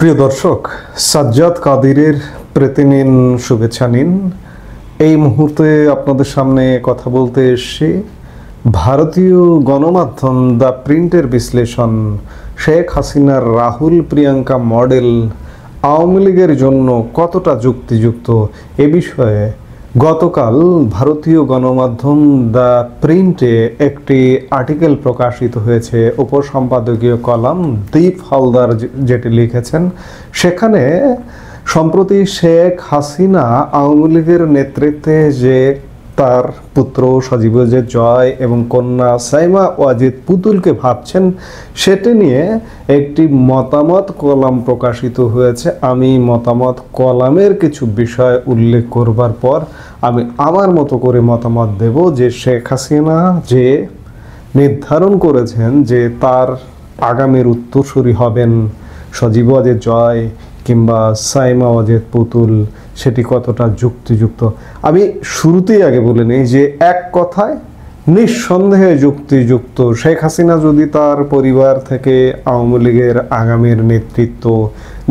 প্রিয় দর্শক, সাজ্জাদ কাদিরের প্রীতি নিন, শুভেচ্ছা নিন। এই মুহূর্তে আপনাদের সামনে কথা বলতে এসেছি ভারতীয় গণমাধ্যম দ্য প্রিন্টের বিশ্লেষণ শেখ হাসিনার রাহুল প্রিয়াঙ্কা মডেল আওয়ামী লীগের জন্য কতটা যুক্তিযুক্ত এ বিষয়ে গতকাল ভারতীয় গণমাধ্যম দ্য প্রিন্টে একটি আর্টিকেল প্রকাশিত হয়েছে। উপসম্পাদকীয় কলাম দীপ হালদার যেটি লিখেছেন, সেখানে সম্প্রতি শেখ হাসিনা আওয়ামী লীগের নেতৃত্বে যে তার পুত্র সজীব ওয়াজেদ জয় এবং কন্যা সাইমা ওয়াজেদ পুতুলকে ভাবছেন, সেটি নিয়ে একটি মতামত কলাম প্রকাশিত হয়েছে। আমি মতামত কলামের কিছু বিষয় উল্লেখ করবার পর আমি আমার মতো করে মতামত দেব যে শেখ হাসিনা যে নির্ধারণ করেছেন যে তার আগামীর উত্তরসূরি হবেন সজীব ওয়াজেদ জয় কিংবা সাইমা ওয়াজেদ পুতুল, সেটি কতটা যুক্তিযুক্ত। আমি শুরুতেই আগে বলে নিই যে এক কথায় নিঃসন্দেহে যুক্তিযুক্ত। শেখ হাসিনা যদি তার পরিবার থেকে আওয়ামী লীগের আগামীর নেতৃত্ব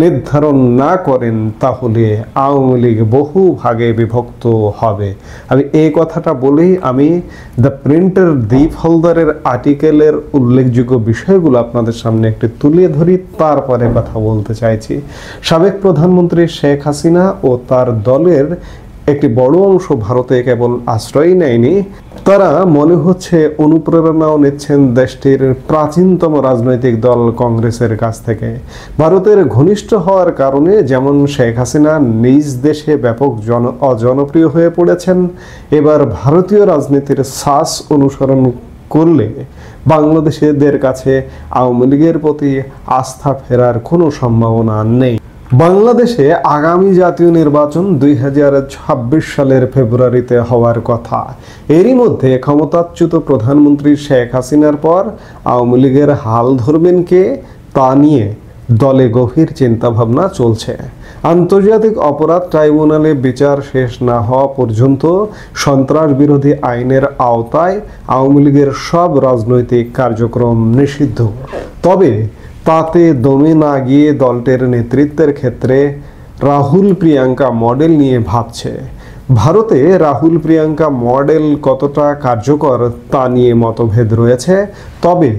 নির্ধারণ না করেন, তাহলে আওয়ামী লীগ বহু ভাগে বিভক্ত হবে। আমি এই কথাটা বলেই আমি দ্য প্রিন্টের দীপ হালদারের আর্টিকেলের উল্লেখযোগ্য বিষয়গুলো আপনাদের সামনে একটু তুলে ধরি, তারপরে কথা বলতে চাইছি। সাবেক প্রধানমন্ত্রী শেখ হাসিনা ও তার দলের একটি বড় অংশ ভারতে কেবল আশ্রয় নেয়নি, তারা মনে হচ্ছে অনুপ্রেরণাও নিচ্ছেন দেশটির প্রাচীনতম রাজনৈতিক দল কংগ্রেসের কাছ থেকে। ভারতের ঘনিষ্ঠ হওয়ার কারণে যেমন শেখ হাসিনা নিজ দেশে ব্যাপক অজনপ্রিয় হয়ে পড়েছেন, এবার ভারতীয় রাজনীতির শ্বাস অনুসরণ করলে বাংলাদেশিদের কাছে আওয়ামী লীগের প্রতি আস্থা ফেরার কোনো সম্ভাবনা নেই। বাংলাদেশে আগামী জাতীয় নির্বাচন 2026 সালের ফেব্রুয়ারিতে হওয়ার কথা। এরই মধ্যে ক্ষমতাচ্যুত প্রধানমন্ত্রী শেখ হাসিনার পর আওয়ামী লীগের হাল ধরবেন কে, তা নিয়ে দলে গভীর চিন্তাভাবনা চলছে। আন্তর্জাতিক অপরাধ ট্রাইব্যুনালে বিচার শেষ না হওয়া পর্যন্ত সন্ত্রাস বিরোধী আইনের আওতায় আওয়ামী লীগের সব রাজনৈতিক কার্যক্রম নিষিদ্ধ। তবে তাতে দমে না গিয়ে দলটির নেতৃত্বের ক্ষেত্রে রাহুল প্রিয়াঙ্কা মডেল নিয়ে ভাবছে। ভারতে রাহুল প্রিয়াঙ্কা মডেল কতটা কার্যকর তা নিয়ে মতভেদ রয়েছে। তবে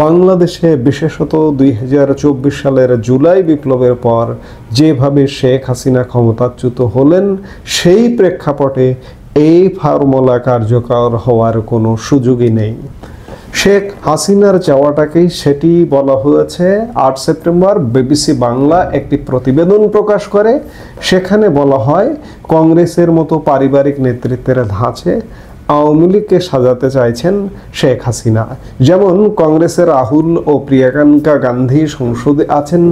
বাংলাদেশে বিশেষত 2024 সালের জুলাই বিপ্লবের পর যেভাবে শেখ হাসিনা ক্ষমতাচ্যুত হলেন, সেই প্রেক্ষাপটে এই ফর্মুলা কার্যকর হওয়ার কোনো সুযোগই নেই। শেখ হাসিনার চাওয়াটাকেই সেটি বলা হয়েছে। 8 সেপ্টেম্বর বিবিসি বাংলা একটি প্রতিবেদন প্রকাশ করে। সেখানে বলা হয়, কংগ্রেসের মতো পারিবারিক নেতৃত্বের ধাঁচে আওয়ামী লীগকে সাজাতে চাইছেন শেখ হাসিনা। যেমন কংগ্রেসের রাহুল ও প্রিয়াঙ্কা গান্ধী সংসদে আছেন,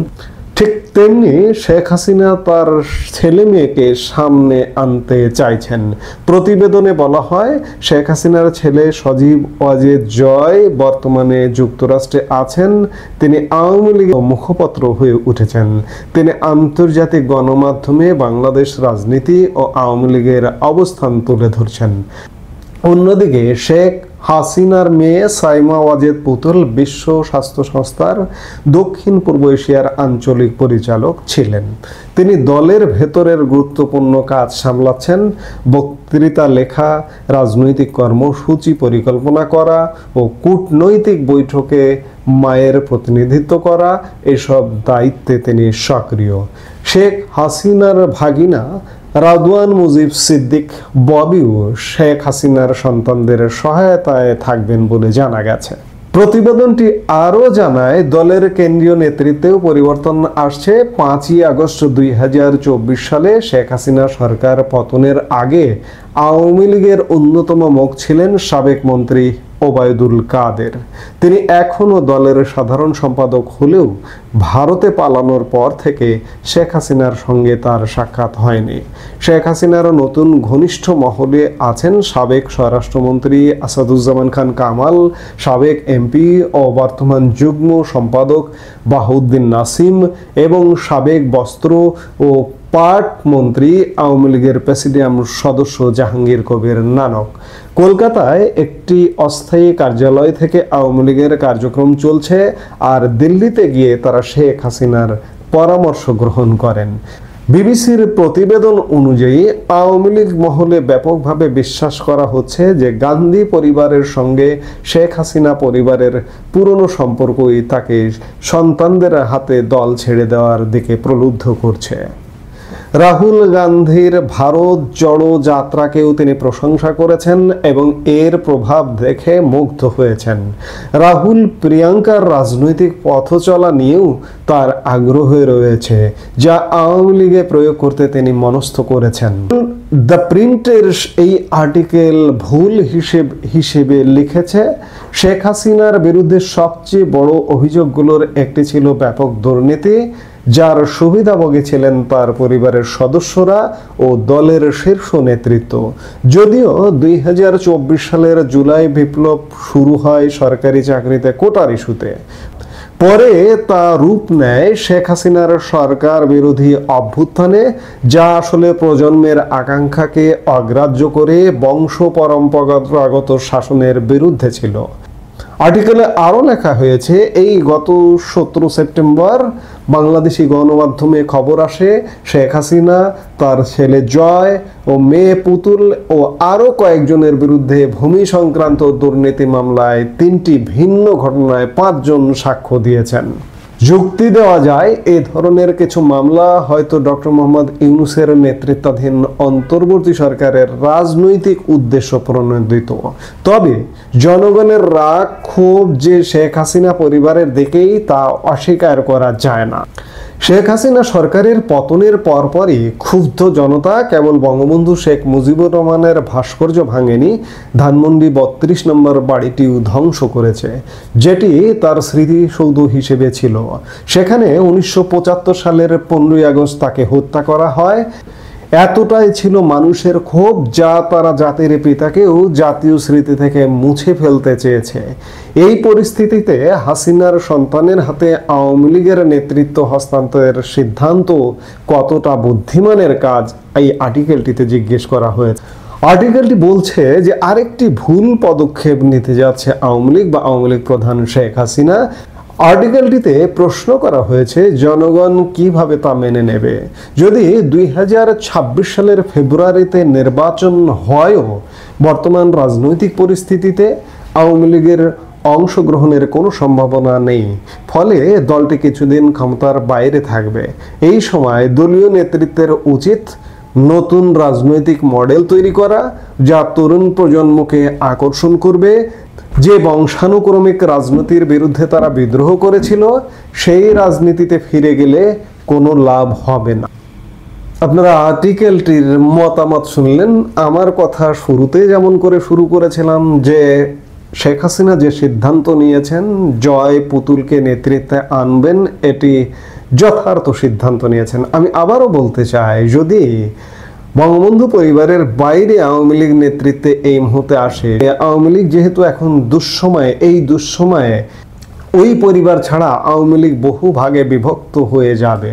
ঠিক তেমনি শেখ হাসিনা তার ছেলে মেয়েকে সামনে আনতে চাইছেন। প্রতিবেদনে বলা হয়, শেখ হাসিনার ছেলে সজীব ওয়াজেদ জয় বর্তমানে যুক্তরাষ্ট্রে আছেন। তিনি আওয়ামী লীগের মুখপাত্র হয়ে উঠেছেন। তিনি আন্তর্জাতিক গণমাধ্যমে বাংলাদেশ রাজনীতি ও আওয়ামী লীগের অবস্থান তুলে ধরছেন। অন্যদিকে শেখ হাসিনার মেয়ে সাইমা ওয়াজেদ পুতুল বিশ্ব স্বাস্থ্য সংস্থার দক্ষিণ পূর্ব এশিয়ার আঞ্চলিক পরিচালক ছিলেন। তিনি দলের ভেতরের গুরুত্বপূর্ণ কাজ সামলাচ্ছেন। বক্তৃতা লেখা, রাজনৈতিক কর্মসূচি পরিকল্পনা করা ও কূটনৈতিক বৈঠকে মায়ের প্রতিনিধিত্ব করা, এসব দায়িত্বে তিনি সক্রিয়। শেখ হাসিনার ভাগিনা রাদওয়ান মুজিব সিদ্দিক ববিও শেখ হাসিনার সন্তানদের সহায়তায় থাকবেন বলে জানা গেছে। প্রতিবেদনটি আরও জানায়, দলের কেন্দ্রীয় নেতৃত্বেও পরিবর্তন আসছে। 5ই আগস্ট 2024 সালে শেখ হাসিনা সরকার পতনের আগে আওয়ামী লীগের অন্যতম মুখ ছিলেন সাবেক মন্ত্রী ওবায়দুল কাদের। তিনি এখনও দলের সাধারণ সম্পাদক হলেও ভারতে পালানোর পর থেকে শেখ হাসিনার সঙ্গে তার সাক্ষাৎ হয়নি। শেখ হাসিনার নতুন ঘনিষ্ঠ মহলে আছেন সাবেক স্বরাষ্ট্রমন্ত্রী আসাদুজ্জামান খান কামাল, সাবেক এমপি ও বর্তমান যুগ্ম সম্পাদক বাহাউদ্দিন নাসিম এবং সাবেক বস্ত্র ও পাট মন্ত্রী আওয়ামী লীগের প্রেসিডিয়াম সদস্য জাহাঙ্গীর কবির নানক। কলকাতায় একটি অস্থায়ী কার্যালয় থেকে আওয়ামী লীগের কার্যক্রম চলছে, আর দিল্লিতে গিয়ে তারা শেখ হাসিনার পরামর্শ গ্রহণ করেন। বিবিসির প্রতিবেদন অনুযায়ী আওয়ামী লীগ মহলে ব্যাপকভাবে বিশ্বাস করা হচ্ছে যে গান্ধী পরিবারের সঙ্গে শেখ হাসিনা পরিবারের পুরনো সম্পর্কই তাকে সন্তানদের হাতে দল ছেড়ে দেওয়ার দিকে প্রলুব্ধ করছে। রাহুল গান্ধীর ভারত জড়ো যাত্রাকেও তিনি প্রশংসা করেছেন এবং এর প্রভাব দেখে মুগ্ধ হয়েছেন। রাহুল প্রিয়াঙ্কার রাজনৈতিক পথচলা নিয়েও তার আগ্রহ রয়েছে, যা আওয়ামী লীগে প্রয়োগ করতে তিনি মনস্থ করেছেন। দ্য প্রিন্টের এই আর্টিকেল ভুল হিসেবে লিখেছে, শেখ হাসিনার বিরুদ্ধে সবচেয়ে বড় অভিযোগগুলোর একটি ছিল ব্যাপক দুর্নীতি, যার সুবিধাভোগী ছিলেন তার পরিবারের সদস্যরা ও দলের শীর্ষ নেতৃত্ব। যদিও 2024 সালের জুলাই বিপ্লব শুরু হয় সরকারি চাকরিতে কোটার ইস্যুতে, পরে তা রূপ নেয় শেখ হাসিনার সরকার বিরোধী অভ্যুত্থানে, যা আসলে প্রজন্মের আকাঙ্ক্ষাকে অগ্রাহ্য করে বংশ পরম্পরাগত শাসনের বিরুদ্ধে ছিল। আর্টিকেলে আরও লেখা হয়েছে, এই গত 17 সেপ্টেম্বর বাংলাদেশি গণমাধ্যমে খবর আসে শেখ হাসিনা, তার ছেলে জয় ও মেয়ে পুতুল ও আরও কয়েকজনের বিরুদ্ধে ভূমি সংক্রান্ত দুর্নীতি মামলায় 3টি ভিন্ন ঘটনায় 5 জন সাক্ষ্য দিয়েছেন। যুক্তি দেওয়া যায়, এ ধরনের কিছু মামলা হয়তো ডক্টর মোহাম্মদ ইউনূসের নেতৃত্বাধীন অন্তর্বর্তী সরকারের রাজনৈতিক উদ্দেশ্য প্রণোদিত। তবে জনগণের রাগ ক্ষোভ যে শেখ হাসিনা পরিবারের দিকেই, তা অস্বীকার করা যায় না। শেখ হাসিনা সরকারের পতনের পরপরই ক্ষুব্ধ জনতা কেবল বঙ্গবন্ধু শেখ মুজিবুর রহমানের ভাস্কর্য ভাঙেনি, ধানমন্ডি 32 নম্বর বাড়িটিও ধ্বংস করেছে, যেটি তার স্মৃতিসৌধ হিসেবে ছিল। সেখানে 1975 সালের 15ই আগস্ট তাকে হত্যা করা হয়। এতটাই ছিল মানুষের ক্ষোভ, যা তারা জাতির পিতাকেও জাতীয় স্মৃতি থেকে মুছে ফেলতে চেয়েছে। এই পরিস্থিতিতে হাসিনার সন্তানের হাতে আওয়ামী লীগের নেতৃত্ব হস্তান্তরের সিদ্ধান্ত কতটা বুদ্ধিমানের কাজ, এই আর্টিকেলটিতে জিজ্ঞেস করা হয়েছে। আর্টিকেলটি বলছে যে আরেকটি ভুল পদক্ষেপ নিতে যাচ্ছে আওয়ামী লীগ বা আওয়ামী লীগ প্রধান শেখ হাসিনা। আর্টিকেলটিতে প্রশ্ন করা হয়েছে, জনগণ কিভাবে তা মেনে নেবে যদি 2026 সালের ফেব্রুয়ারিতে নির্বাচন হয়ও বর্তমান রাজনৈতিক পরিস্থিতিতে আওয়ামী লীগের অংশগ্রহণের কোনো সম্ভাবনা নেই, ফলে দলটি কিছুদিন ক্ষমতার বাইরে থাকবে। এই সময় দলীয় নেতৃত্বের উচিত নতুন রাজনৈতিক মডেল তৈরি করা, যা তরুণ প্রজন্মকে আকর্ষণ করবে। যে বংশানুক্রমিক রাজনীতির বিরুদ্ধে তারা বিদ্রোহ করেছিল, সেই রাজনীতিতে ফিরে গেলে কোনো লাভ হবে না। আপনারা আর্টিকেলটির মতামত শুনলেন। আমার কথা শুরুতে যেমন করে শুরু করেছিলাম যে শেখ হাসিনা যে সিদ্ধান্ত নিয়েছেন জয় পুতুলকে নেতৃত্বে আনবেন, এটি যথার্থ সিদ্ধান্ত নিয়েছেন। আমি আবারও বলতে চাই, যদি বঙ্গবন্ধু পরিবারের বাইরে আওয়ামী লীগ নেতৃত্বে এই মুহূর্তে আসে, আওয়ামী লীগ যেহেতু এখন দুঃসময়ে, এই দুঃসময়ে ওই পরিবার ছাড়া আওয়ামী লীগ বহু ভাগে বিভক্ত হয়ে যাবে।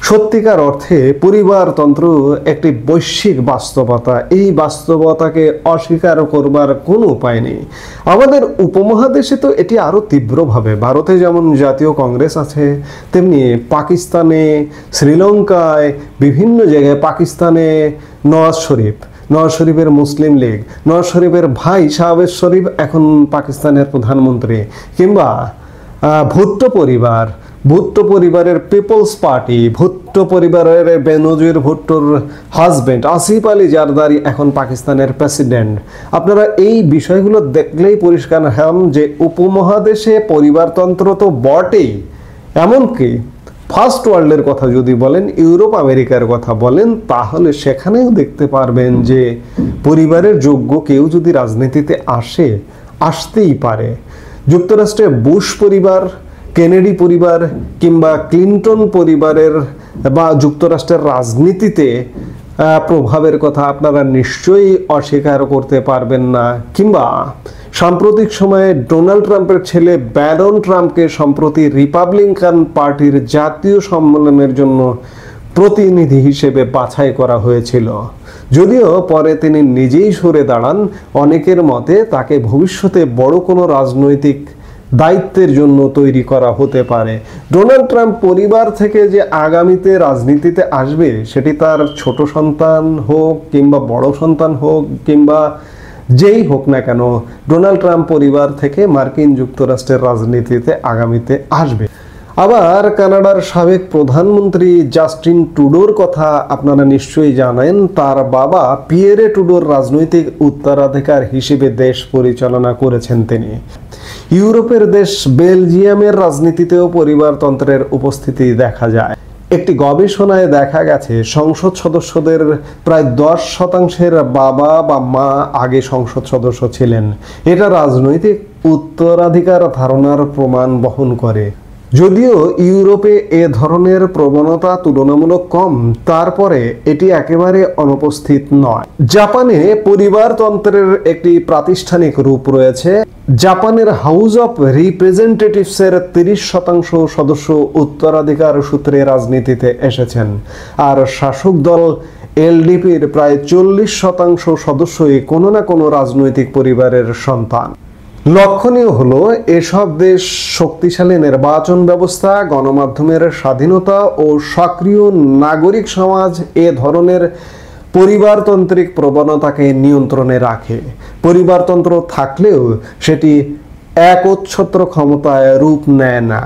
সত্যিকার অর্থে পরিবারতন্ত্র একটি বৈশ্বিক বাস্তবতা, এই বাস্তবতাকে অস্বীকার করবার কোনো উপায় নেই। আমাদের উপমহাদেশে তো এটি আরও তীব্রভাবে, ভারতে যেমন জাতীয় কংগ্রেস আছে, তেমনি পাকিস্তানে, শ্রীলঙ্কায়, বিভিন্ন জায়গায়, পাকিস্তানে নওয়াজ শরীফের মুসলিম লীগ, নওয়াজ শরীফের ভাই শাহবাজ শরীফ এখন পাকিস্তানের প্রধানমন্ত্রী, কিংবা ভুট্টো পরিবারের পিপলস পার্টি, ভুট্টো পরিবারের বেনজির ভুট্টোর হাজবেন্ড আসিফ আলী জারদারি এখন পাকিস্তানের প্রেসিডেন্ট। আপনারা এই বিষয়গুলো দেখলেই পরিষ্কার হন যে উপমহাদেশে পরিবারতন্ত্র তো বটেই, এমনকি ফার্স্ট ওয়ার্ল্ডের কথা যদি বলেন, ইউরোপ আমেরিকার কথা বলেন, তাহলে সেখানেও দেখতে পারবেন যে পরিবারের যোগ্য কেউ যদি রাজনীতিতে আসতেই পারে। যুক্তরাষ্ট্রে বুশ পরিবার, কেনেডি পরিবার কিংবা ক্লিন্টন পরিবারের বা যুক্তরাষ্ট্রের রাজনীতিতে প্রভাবের কথা আপনারা নিশ্চয়ই অস্বীকার করতে পারবেন না। কিংবা সাম্প্রতিক সময়ে ডোনাল্ড ট্রাম্পের ছেলে ব্যারন ট্রাম্পকে সম্প্রতি রিপাবলিকান পার্টির জাতীয় সম্মেলনের জন্য প্রতিনিধি হিসেবে বাছাই করা হয়েছিল। যদিও পরে তিনি নিজেই সরে দাঁড়ান, অনেকের মতে তাকে ভবিষ্যতে বড় কোনো রাজনৈতিক দায়িত্বের জন্য তৈরি করা হতে পারে। ডোনাল্ড ট্রাম্প পরিবার থেকে যে আগামীতে রাজনীতিতে আসবে, সেটি তার ছোট সন্তান হোক কিংবা বড় সন্তান হোক কিংবা যেই হোক না কেন, ডোনাল্ড ট্রাম্প পরিবার থেকে মার্কিন যুক্তরাষ্ট্রের রাজনীতিতে আগামীতে আসবে। আবার কানাডার সাবেক প্রধানমন্ত্রী জাস্টিন ট্রুডোর কথা আপনারা নিশ্চয়ই জানেন। তার বাবা পিয়েরে ট্রুডোর রাজনৈতিক উত্তরাধিকার হিসেবে দেশ পরিচালনা করেছেন তিনি। ইউরোপের দেশ বেলজিয়ামের রাজনীতিতেও পরিবারতন্ত্রের উপস্থিতি দেখা যায়। একটি গবেষণায় দেখা গেছে সংসদ সদস্যদের প্রায় 10% বাবা বা মা আগে সংসদ সদস্য ছিলেন। এটা রাজনৈতিক উত্তরাধিকার ধারণার প্রমাণ বহন করে। যদিও ইউরোপে এ ধরনের প্রবণতা তুলনামূলক কম, তারপরে এটি একেবারে অনুপস্থিত নয়। জাপানে পরিবারতন্ত্রের একটি প্রাতিষ্ঠানিক রূপ রয়েছে। জাপানের হাউস অফ রিপ্রেজেন্টেটিভসের 30% সদস্য উত্তরাধিকার সূত্রে রাজনীতিতে এসেছেন, আর শাসক দল এলডিপির প্রায় 40% সদস্যই কোনো না কোনো রাজনৈতিক পরিবারের সন্তান। লক্ষণীয় হলো এসব দেশ শক্তিশালী নির্বাচন ব্যবস্থা, গণমাধ্যমের স্বাধীনতা ও সক্রিয় নাগরিক সমাজ এ ধরনের পরিবারতান্ত্রিক প্রবণতাকে নিয়ন্ত্রণে রাখে। পরিবারতন্ত্র থাকলেও সেটি একচ্ছত্র ক্ষমতায় রূপ নেয় না।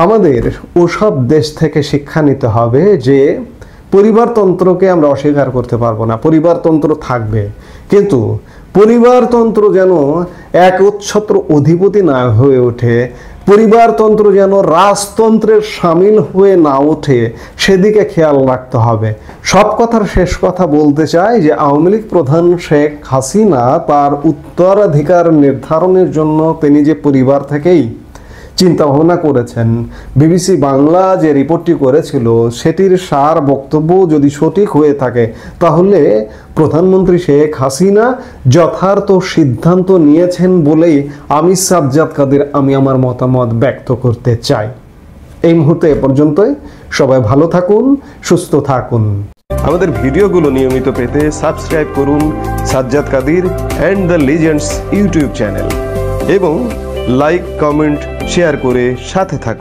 আমাদের ওসব দেশ থেকে শিক্ষা নিতে হবে যে পরিবারতন্ত্রকে আমরা অস্বীকার করতে পারবো না, পরিবারতন্ত্র থাকবে, কিন্তু পরিবারতন্ত্র যেন একচ্ছত্র অধিপতি না হয়ে ওঠে, পরিবারতন্ত্র যেন রাজতন্ত্রের সামিল হয়ে না ওঠে, সেদিকে খেয়াল রাখতে হবে। সব কথার শেষ কথা বলতে চাই যে আওয়ামী লীগ প্রধান শেখ হাসিনা তার উত্তরাধিকার নির্ধারণের জন্য তিনি যে পরিবার থেকেই চিন্তা ভাবনা করেছেন, বিবিসি বাংলা যে রিপোর্টটি করেছিল সেটির সার বক্তব্য যদি সঠিক হয়ে থাকে, তাহলে প্রধানমন্ত্রী শেখ হাসিনা যথার্থ সিদ্ধান্ত নিয়েছেন বলেই আমি সাজ্জাদ কাদের আমি আমার মতামত ব্যক্ত করতে চাই। এই মুহূর্তে এ পর্যন্তই। সবাই ভালো থাকুন, সুস্থ থাকুন। আমাদের ভিডিওগুলো নিয়মিত পেতে সাবস্ক্রাইব করুন Sajjad Kadir and the legends YouTube channel এবং লাইক, কমেন্ট, শেয়ার করে সাথে থাকুন।